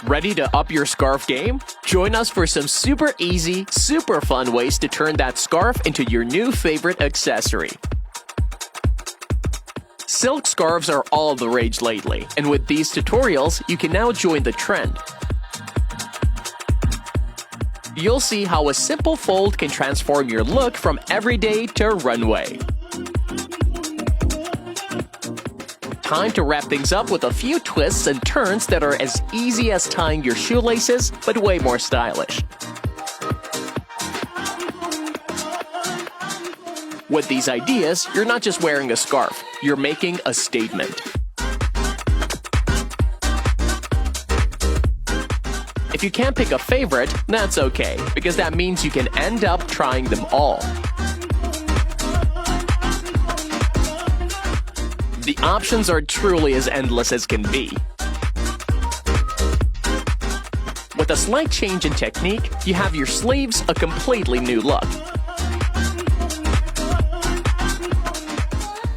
Ready to up your scarf game? Join us for some super easy, super fun ways to turn that scarf into your new favorite accessory. Silk scarves are all the rage lately, and with these tutorials, you can now join the trend. You'll see how a simple fold can transform your look from everyday to runway. Time to wrap things up with a few twists and turns that are as easy as tying your shoelaces, but way more stylish. With these ideas, you're not just wearing a scarf, you're making a statement. If you can't pick a favorite, that's okay, because that means you can end up trying them all. The options are truly as endless as can be. With a slight change in technique, you have your sleeves a completely new look.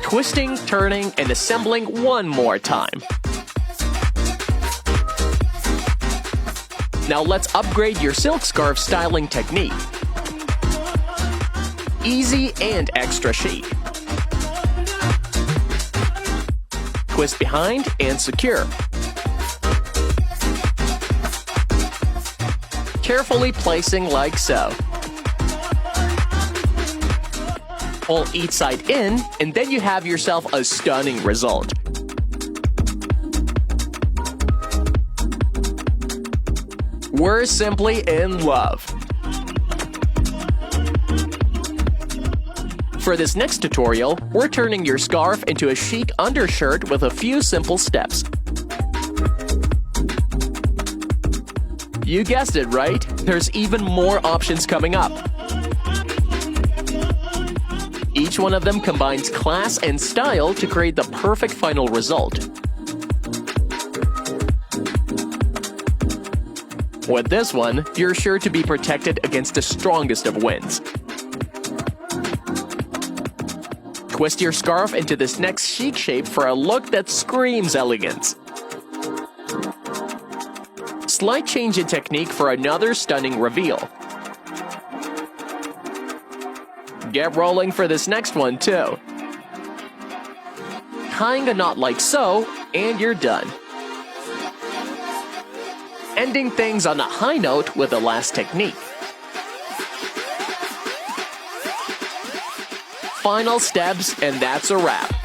Twisting, turning, and assembling one more time. Now let's upgrade your silk scarf styling technique. Easy and extra chic. Twist behind and secure. Carefully placing like so. Pull each side in, and then you have yourself a stunning result. We're simply in love. For this next tutorial, we're turning your scarf into a chic undershirt with a few simple steps. You guessed it, right? There's even more options coming up. Each one of them combines class and style to create the perfect final result. With this one, you're sure to be protected against the strongest of winds. Twist your scarf into this next chic shape for a look that screams elegance. Slight change in technique for another stunning reveal. Get rolling for this next one too. Tying a knot like so, and you're done. Ending things on a high note with the last technique. Final steps, and that's a wrap.